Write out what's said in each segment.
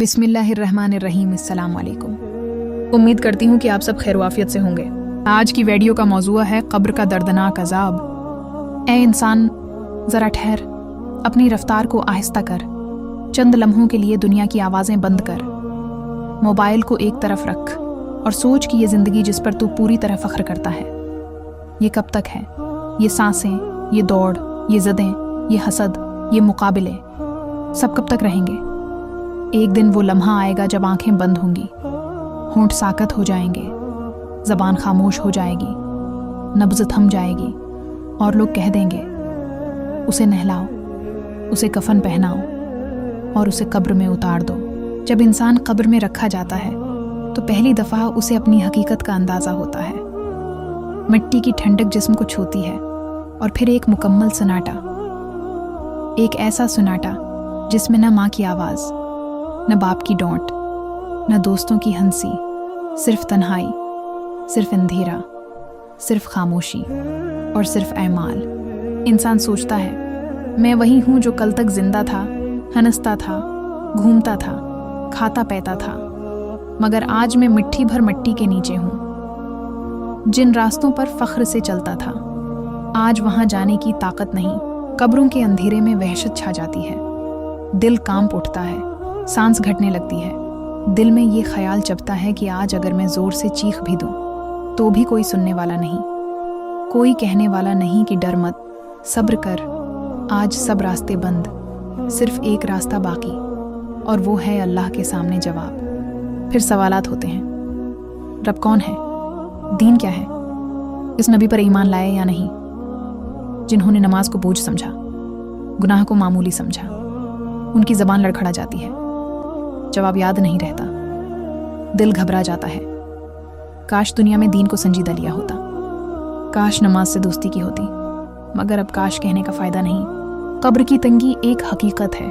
बिस्मिल्लाहिर्रहमानिर्रहीम। अस्सलाम वालेकुम। उम्मीद करती हूँ कि आप सब खैर वाफियत से होंगे। आज की वीडियो का मौजूआ है कब्र का दर्दनाक अजाब। ए इंसान, ज़रा ठहर, अपनी रफ्तार को आहिस्ता कर, चंद लम्हों के लिए दुनिया की आवाज़ें बंद कर, मोबाइल को एक तरफ रख और सोच कि ये ज़िंदगी जिस पर तू पूरी तरह फ़ख्र करता है, ये कब तक है? ये सांसें, ये दौड़, ये ज़दें, ये हसद, ये मुकाबले, सब कब तक रहेंगे? एक दिन वो लम्हा आएगा जब आंखें बंद होंगी, होंठ साकत हो जाएंगे, ज़बान खामोश हो जाएगी, नब्ज़ थम जाएगी और लोग कह देंगे, उसे नहलाओ, उसे कफन पहनाओ और उसे कब्र में उतार दो। जब इंसान कब्र में रखा जाता है तो पहली दफ़ा उसे अपनी हकीकत का अंदाज़ा होता है। मिट्टी की ठंडक जिस्म को छूती है और फिर एक मुकम्मल सन्नाटा, एक ऐसा सन्नाटा जिसमें न माँ की आवाज़, न बाप की डांट, न दोस्तों की हंसी, सिर्फ तन्हाई, सिर्फ अंधेरा, सिर्फ खामोशी और सिर्फ ऐमाल। इंसान सोचता है, मैं वही हूँ जो कल तक जिंदा था, हंसता था, घूमता था, खाता पैता था, मगर आज मैं मिट्टी भर मिट्टी के नीचे हूँ। जिन रास्तों पर फख्र से चलता था, आज वहाँ जाने की ताकत नहीं। कब्रों के अंधेरे में वहशत छा जाती है, दिल कांप उठता है, सांस घटने लगती है। दिल में ये ख्याल चबता है कि आज अगर मैं ज़ोर से चीख भी दूं तो भी कोई सुनने वाला नहीं, कोई कहने वाला नहीं कि डर मत, सब्र कर, आज सब रास्ते बंद, सिर्फ एक रास्ता बाकी और वो है अल्लाह के सामने जवाब। फिर सवालात होते हैं, रब कौन है, दीन क्या है, इस नबी पर ईमान लाए या नहीं, जिन्होंने नमाज को बोझ समझा, गुनाह को मामूली समझा, उनकी ज़बान लड़खड़ा जाती है, जवाब याद नहीं रहता, दिल घबरा जाता है। काश दुनिया में दीन को संजीदा लिया होता, काश नमाज से दोस्ती की होती, मगर अब काश कहने का फ़ायदा नहीं। कब्र की तंगी एक हकीकत है।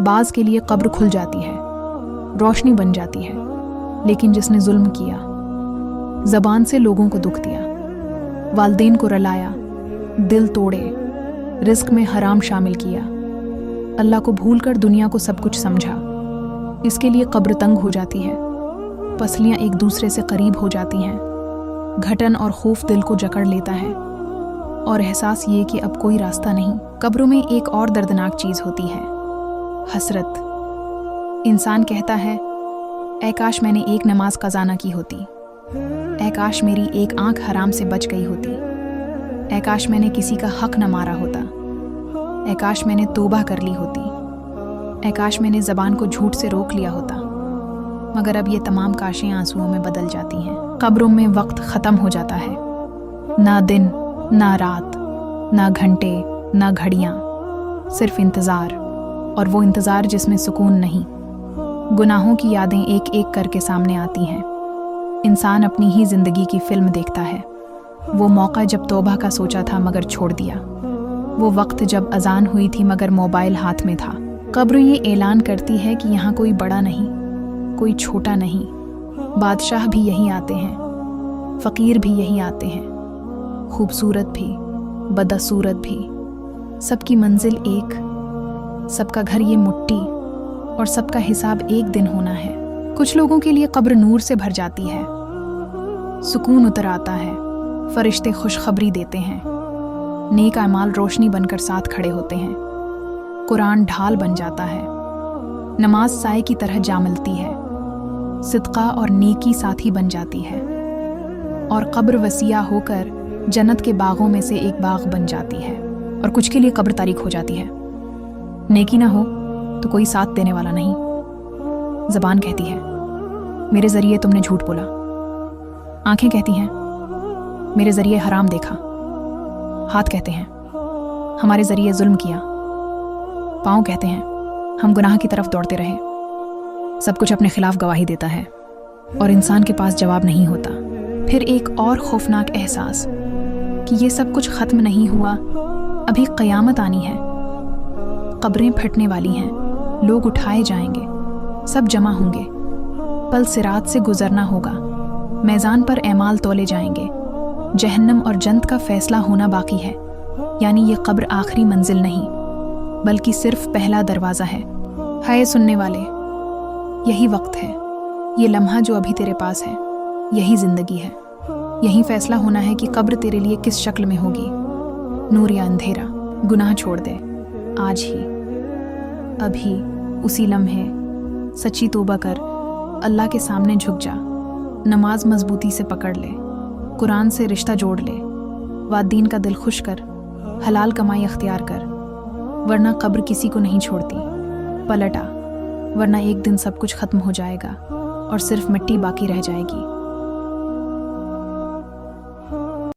बाज़ के लिए कब्र खुल जाती है, रोशनी बन जाती है, लेकिन जिसने जुल्म किया, ज़बान से लोगों को दुख दिया, वालदेन को रुलाया, दिल तोड़े, रिस्क में हराम शामिल किया, अल्लाह को भूलकर दुनिया को सब कुछ समझा, इसके लिए कब्र तंग हो जाती है, पसलियाँ एक दूसरे से करीब हो जाती हैं, घटन और खौफ दिल को जकड़ लेता है और एहसास ये कि अब कोई रास्ता नहीं। कब्रों में एक और दर्दनाक चीज़ होती है, हसरत। इंसान कहता है, ऐ काश मैंने एक नमाज कज़ा न की होती, ऐ काश मेरी एक आंख हराम से बच गई होती, ऐ काश मैंने किसी का हक न मारा होता, ऐ काश मैंने तौबा कर ली होती, ऐ काश मैंने ज़बान को झूठ से रोक लिया होता। मगर अब ये तमाम काशें आंसुओं में बदल जाती हैं। कब्रों में वक्त ख़त्म हो जाता है, ना दिन, ना रात, ना घंटे, ना घड़ियाँ, सिर्फ इंतज़ार, और वो इंतज़ार जिसमें सुकून नहीं। गुनाहों की यादें एक एक करके सामने आती हैं। इंसान अपनी ही ज़िंदगी की फ़िल्म देखता है। वो मौका जब तौबा का सोचा था मगर छोड़ दिया, वो वक्त जब अजान हुई थी मगर मोबाइल हाथ में था। कब्र ये ऐलान करती है कि यहाँ कोई बड़ा नहीं, कोई छोटा नहीं, बादशाह भी यहीं आते हैं, फ़कीर भी यहीं आते हैं, खूबसूरत भी, बदसूरत भी, सबकी मंजिल एक, सबका घर ये मुट्ठी और सबका हिसाब एक दिन होना है। कुछ लोगों के लिए कब्र नूर से भर जाती है, सुकून उतर आता है, फरिश्ते खुशखबरी देते हैं, नेक अमाल रोशनी बनकर साथ खड़े होते हैं, कुरान ढाल बन जाता है, नमाज साए की तरह जा मिलती है, सिदका और नेकी साथी बन जाती है, और कब्र वसिया होकर जन्नत के बागों में से एक बाग बन जाती है। और कुछ के लिए कब्र तारीख हो जाती है, नेकी ना हो तो कोई साथ देने वाला नहीं। ज़बान कहती है, मेरे ज़रिए तुमने झूठ बोला, आंखें कहती हैं, मेरे ज़रिए हराम देखा, हाथ कहते हैं, हमारे ज़रिए जुल्म किया, पाँव कहते हैं, हम गुनाह की तरफ दौड़ते रहे। सब कुछ अपने खिलाफ गवाही देता है और इंसान के पास जवाब नहीं होता। फिर एक और खौफनाक एहसास कि ये सब कुछ ख़त्म नहीं हुआ, अभी क़यामत आनी है, कब्रें फटने वाली हैं, लोग उठाए जाएंगे, सब जमा होंगे, पल सिरात से गुजरना होगा, मैज़ान पर ऐमाल तोले जाएंगे, जहन्नम और जन्नत का फैसला होना बाकी है। यानी ये कब्र आखिरी मंजिल नहीं, बल्कि सिर्फ पहला दरवाज़ा है। हाय सुनने वाले, यही वक्त है, ये लम्हा जो अभी तेरे पास है, यही ज़िंदगी है। यही फैसला होना है कि कब्र तेरे लिए किस शक्ल में होगी, नूर या अंधेरा। गुनाह छोड़ दे आज ही, अभी, उसी लम्हे। सच्ची तौबा कर, अल्लाह के सामने झुक जा, नमाज मजबूती से पकड़ ले, कुरान से रिश्ता जोड़ ले, वादीन का दिल खुश कर, हलाल कमाई अख्तियार कर, वरना कब्र किसी को नहीं छोड़ती। पलट आ, वरना एक दिन सब कुछ ख़त्म हो जाएगा और सिर्फ मिट्टी बाकी रह जाएगी।